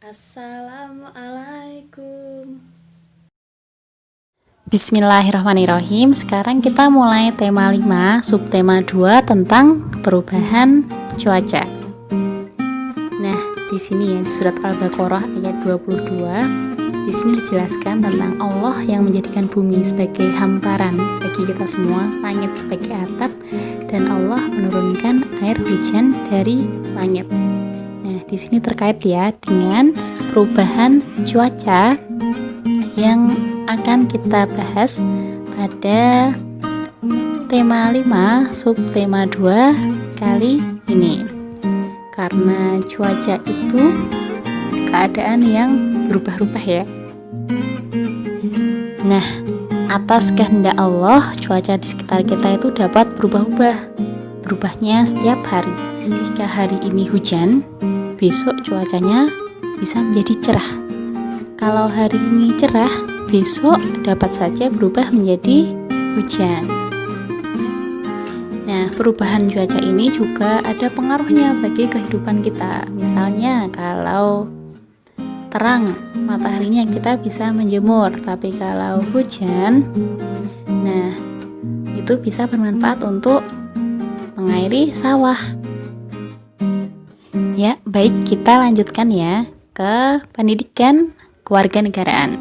Assalamualaikum. Bismillahirrahmanirrahim. Sekarang kita mulai tema 5, subtema 2 tentang perubahan cuaca. Nah, di sini ya di surat Al-Baqarah ayat 22, di sini dijelaskan tentang Allah yang menjadikan bumi sebagai hamparan bagi kita semua, langit sebagai atap, dan Allah menurunkan air hujan dari langit. Nah, di sini terkait ya dengan perubahan cuaca yang akan kita bahas pada tema 5 subtema 2 kali ini. Karena cuaca itu keadaan yang berubah-ubah ya. Nah, atas kehendak Allah, cuaca di sekitar kita itu dapat berubah-ubah. Berubahnya setiap hari. Jika hari ini hujan, besok cuacanya bisa menjadi cerah. Kalau hari ini cerah, besok dapat saja berubah menjadi hujan. Nah, perubahan cuaca ini juga ada pengaruhnya bagi kehidupan kita. Misalnya kalau terang mataharinya kita bisa menjemur, tapi kalau hujan, nah itu bisa bermanfaat untuk mengairi sawah. Ya, baik, kita lanjutkan ya ke pendidikan kewarganegaraan.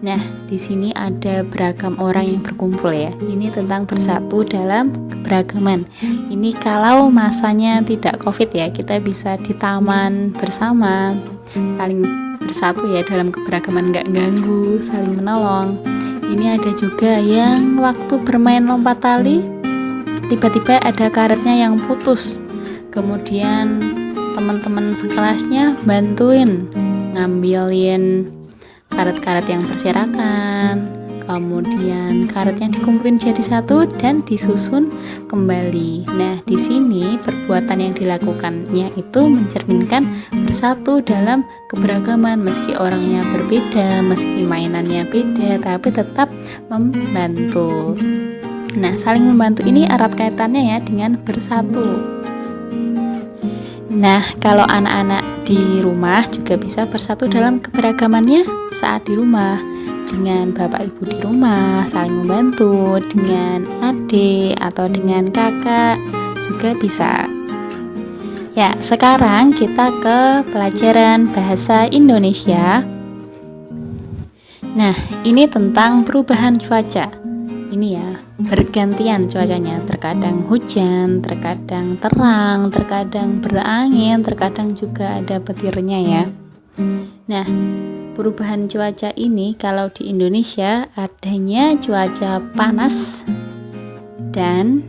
Nah, di sini ada beragam orang yang berkumpul ya. Ini tentang bersatu dalam keberagaman. Ini kalau masanya tidak COVID ya, kita bisa di taman bersama, saling bersatu ya dalam keberagaman, nggak ganggu, saling menolong. Ini ada juga yang waktu bermain lompat tali, tiba-tiba ada karetnya yang putus. Kemudian teman-teman sekelasnya bantuin ngambilin karet-karet yang berserakan, kemudian karetnya dikumpulin jadi satu dan disusun kembali. Nah, di sini perbuatan yang dilakukannya itu mencerminkan bersatu dalam keberagaman, meski orangnya berbeda, meski mainannya beda, tapi tetap membantu. Nah, saling membantu ini erat kaitannya ya dengan bersatu. Nah, kalau anak-anak di rumah juga bisa bersatu dalam keberagamannya saat di rumah, dengan bapak ibu di rumah saling membantu, dengan adik atau dengan kakak juga bisa. Ya, sekarang kita ke pelajaran bahasa Indonesia. Nah, ini tentang perubahan cuaca. Ini ya, bergantian cuacanya, terkadang hujan, terkadang terang, terkadang berangin, terkadang juga ada petirnya ya. Nah, perubahan cuaca ini kalau di Indonesia adanya cuaca panas dan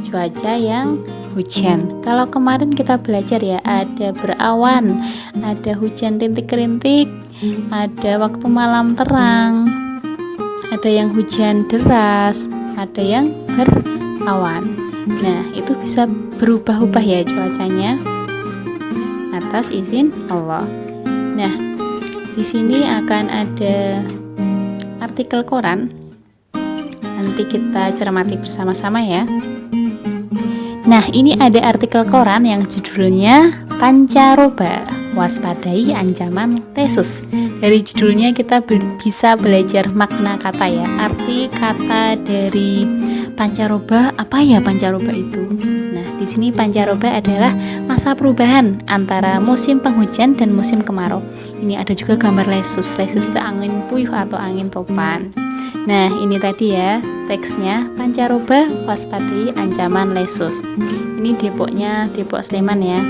cuaca yang hujan. Kalau kemarin kita belajar ya, ada berawan, ada hujan rintik-rintik, ada waktu malam terang, ada yang hujan deras, ada yang berawan. Nah, itu bisa berubah-ubah ya cuacanya atas izin Allah. Nah, di sini akan ada artikel koran. Nanti kita cermati bersama-sama ya. Nah, ini ada artikel koran yang judulnya Pancaroba, waspadai ancaman lesus. Dari judulnya kita bisa belajar makna kata ya, arti kata dari pancaroba. Apa ya pancaroba itu? Nah, di sini pancaroba adalah masa perubahan antara musim penghujan dan musim kemarau. Ini ada juga gambar lesus. Lesus itu angin puyuh atau angin topan. Nah, ini tadi ya teksnya, pancaroba waspadai ancaman lesus. Ini Depoknya, Depok Sleman ya.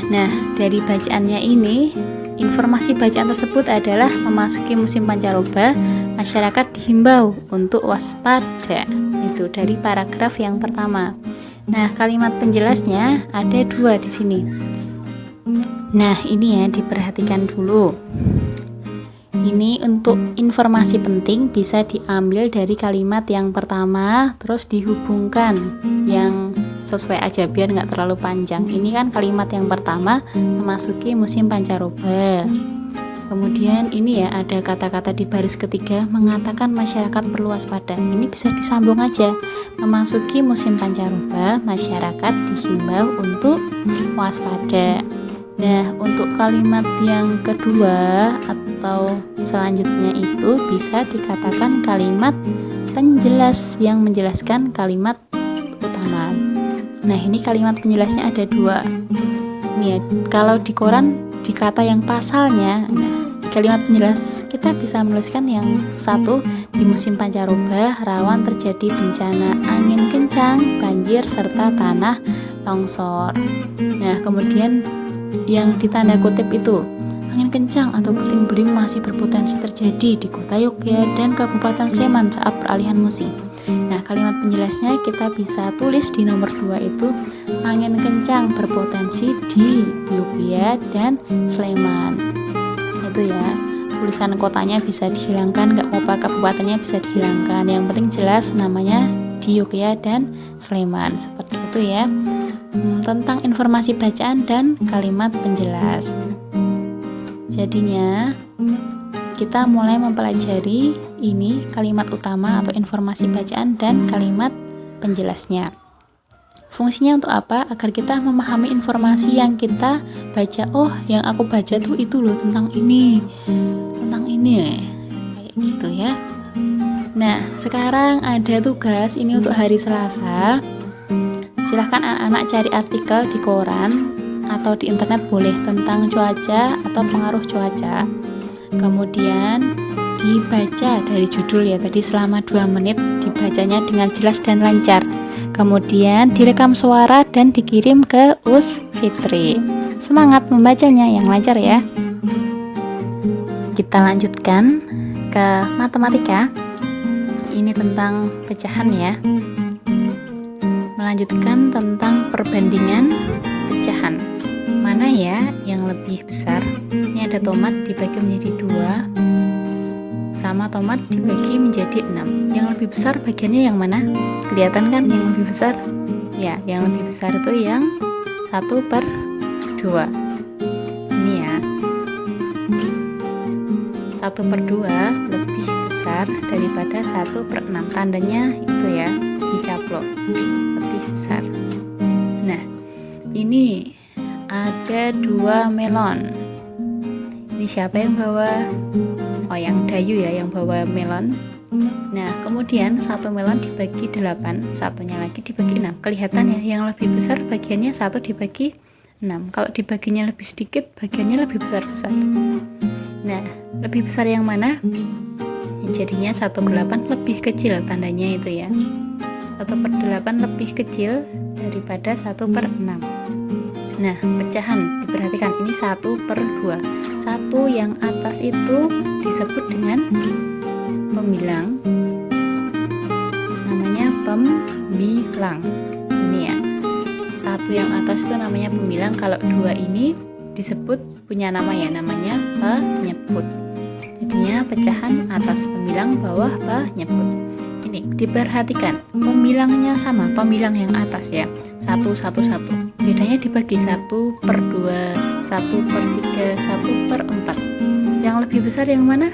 Nah, dari bacaannya ini, informasi bacaan tersebut adalah memasuki musim pancaroba, masyarakat dihimbau untuk waspada. Itu dari paragraf yang pertama. Nah, kalimat penjelasnya ada 2 di sini. Nah, ini ya diperhatikan dulu. Ini untuk informasi penting bisa diambil dari kalimat yang pertama, terus dihubungkan yang sesuai aja biar nggak terlalu panjang. Ini kan kalimat yang pertama, memasuki musim pancaroba. Kemudian ini ya ada kata-kata di baris ketiga mengatakan masyarakat perlu waspada. Ini bisa disambung aja. Memasuki musim pancaroba, masyarakat dihimbau untuk waspada. Nah, untuk kalimat yang kedua atau selanjutnya itu bisa dikatakan kalimat penjelas yang menjelaskan kalimat utama. Nah, ini kalimat penjelasnya ada dua. Ini ya, kalau di koran di kata yang pasalnya, nah, kalimat penjelas kita bisa menuliskan yang satu, di musim pancaroba rawan terjadi bencana angin kencang, banjir, serta tanah longsor. Nah, kemudian yang ditanda kutip itu, angin kencang atau puting beliung masih berpotensi terjadi di kota Yogyakarta dan Kabupaten Sleman saat peralihan musim. Nah, kalimat penjelasnya kita bisa tulis di nomor 2 itu, angin kencang berpotensi di Yogyakarta dan Sleman. Itu ya, tulisan kotanya bisa dihilangkan, nggak apa-apa, kabupatennya bisa dihilangkan, yang penting jelas namanya di Yogyakarta dan Sleman. Seperti itu ya, tentang informasi bacaan dan kalimat penjelas. Jadinya kita mulai mempelajari ini kalimat utama atau informasi bacaan dan kalimat penjelasnya. Fungsinya untuk apa? Agar kita memahami informasi yang kita baca. Oh, yang aku baca tuh itu loh, tentang ini kayak gitu ya. Nah, sekarang ada tugas ini untuk hari Selasa. Silahkan anak-anak cari artikel di koran atau di internet boleh tentang cuaca atau pengaruh cuaca. Kemudian dibaca dari judul ya, tadi selama 2 menit dibacanya dengan jelas dan lancar. Kemudian direkam suara dan dikirim ke Us Fitri. Semangat membacanya yang lancar ya. Kita lanjutkan ke matematika. Ini tentang pecahan ya. Melanjutkan tentang perbandingan pecahan. Mana ya yang lebih besar? Ini ada tomat dibagi menjadi 2 sama tomat dibagi menjadi 6. Yang lebih besar bagiannya yang mana? Kelihatan kan yang lebih besar? Ya, yang lebih besar itu yang 1/2. Ini ya, 1/2 lebih besar daripada 1/6. Tandanya itu ya, dicaplok, lebih besar. Nah, ini ada 2 melon. Ini siapa yang bawa? Oh, yang Dayu ya, yang bawa melon. Nah, kemudian 1 melon dibagi 8, satunya lagi dibagi 6. Kelihatan ya, yang lebih besar bagiannya 1 dibagi 6. Kalau dibaginya lebih sedikit, bagiannya lebih besar-besar. Nah, lebih besar yang mana? Jadinya 1/8 lebih kecil, tandanya itu ya. 1/8 lebih kecil daripada 1/6. Nah, pecahan diperhatikan, ini 1/2. 1 yang atas itu disebut dengan pembilang, namanya pembilang. Ini ya, 1 yang atas itu namanya pembilang. Kalau 2 ini disebut punya nama ya, namanya penyebut. Jadinya pecahan atas pembilang, bawah penyebut. Ini diperhatikan, pembilangnya sama, pembilang yang atas ya, 1, 1, 1. Bedanya dibagi 1/2, 1/3, 1/4. Yang lebih besar yang mana?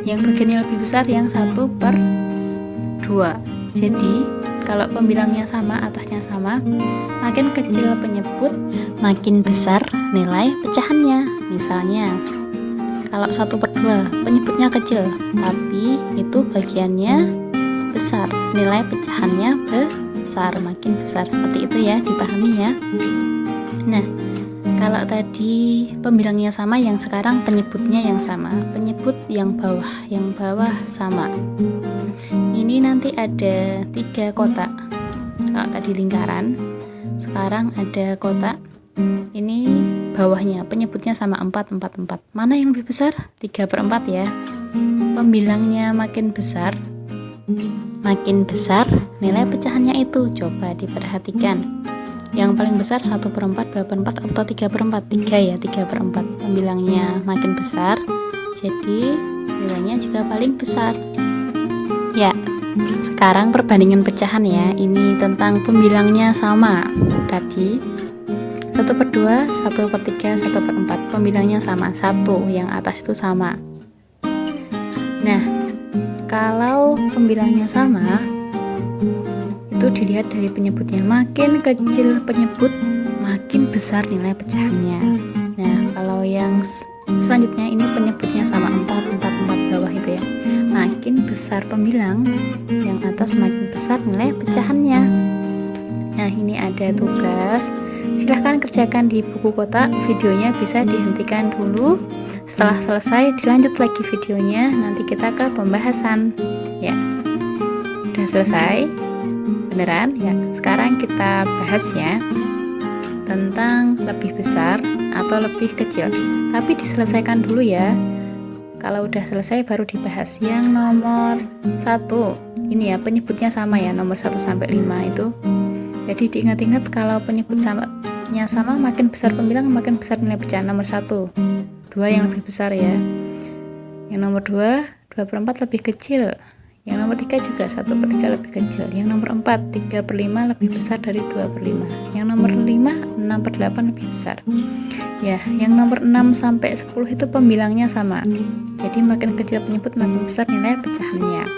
Yang bagiannya lebih besar yang 1/2. Jadi kalau pembilangnya sama, atasnya sama, makin kecil penyebut, makin besar nilai pecahannya. Misalnya kalau 1/2 penyebutnya kecil, tapi itu bagiannya besar, nilai pecahannya besar, makin besar. Seperti itu ya, dipahami ya. Nah, kalau tadi pembilangnya sama, yang sekarang penyebutnya yang sama. Penyebut yang bawah sama. Ini nanti ada 3 kotak. Kalau tadi lingkaran, sekarang ada kotak. Ini bawahnya, penyebutnya sama, 4, 4, 4. Mana yang lebih besar? 3/4 ya. Pembilangnya makin besar nilai pecahannya itu. Coba diperhatikan, yang paling besar 1/4, 2/4 atau 3/4? 3 ya, 3/4. Pembilangnya makin besar, jadi nilainya juga paling besar ya. Sekarang perbandingan pecahan ya. Ini tentang pembilangnya sama. Tadi 1/2, 1/3, 1/4. Pembilangnya sama, 1 yang atas itu sama. Nah, kalau pembilangnya sama, itu dilihat dari penyebutnya. Makin kecil penyebut, makin makin besar nilai pecahannya. Nah, kalau yang selanjutnya ini penyebutnya sama 4 bawah itu ya. Makin besar pembilang yang atas makin besar nilai pecahannya. Nah, ini ada tugas. Silahkan kerjakan di buku kotak. Videonya bisa dihentikan dulu. Setelah selesai dilanjut lagi videonya. Nanti kita ke pembahasan. Ya, udah selesai? Beneran? Ya, sekarang kita bahas ya tentang lebih besar atau lebih kecil. Tapi diselesaikan dulu ya. Kalau udah selesai baru dibahas. Yang nomor 1 ini ya, penyebutnya sama ya, nomor 1 sampai 5 itu. Jadi diingat-ingat kalau penyebut samanya sama, makin besar pembilang makin besar nilai pecahan. Nomor 1, 2 yang lebih besar ya. Yang nomor 2, 2/4 lebih kecil. Yang nomor 3 juga 1/3 lebih kecil. Yang nomor 4, 3/5 lebih besar dari 2/5. Yang nomor 5, 6/8 lebih besar. Ya, yang nomor 6 sampai 10 itu pembilangnya sama. Jadi makin kecil penyebut makin besar nilai pecahannya.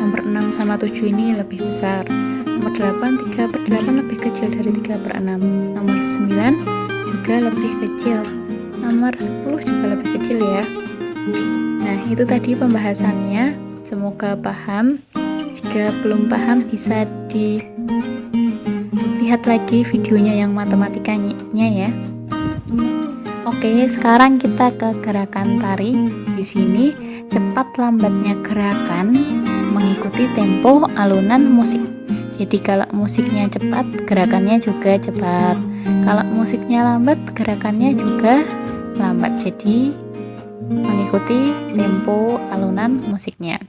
Nomor 6 sama 7 ini lebih besar. Nomor 8, 3/8 lebih kecil dari 3/6. Nomor 9 juga lebih kecil. Nomor 10 juga lebih kecil ya. Nah, itu tadi pembahasannya. Semoga paham. Jika belum paham bisa dilihat lagi videonya yang matematikanya ya. Oke, sekarang kita ke gerakan tari. Di sini cepat lambatnya gerakan mengikuti tempo alunan musik. Jadi kalau musiknya cepat, gerakannya juga cepat. Kalau musiknya lambat, gerakannya juga lambat. Jadi mengikuti tempo alunan musiknya.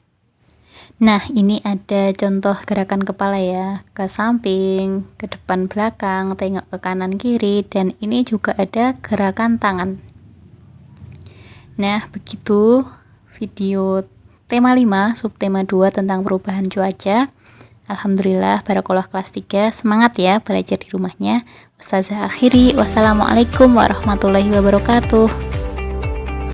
Nah, ini ada contoh gerakan kepala ya, ke samping, ke depan belakang, tengok ke kanan kiri, dan ini juga ada gerakan tangan. Nah, begitu video tema 5, subtema 2 tentang perubahan cuaca. Alhamdulillah, barakallah kelas 3, semangat ya belajar di rumahnya. Ustazah akhiri, wassalamualaikum warahmatullahi wabarakatuh.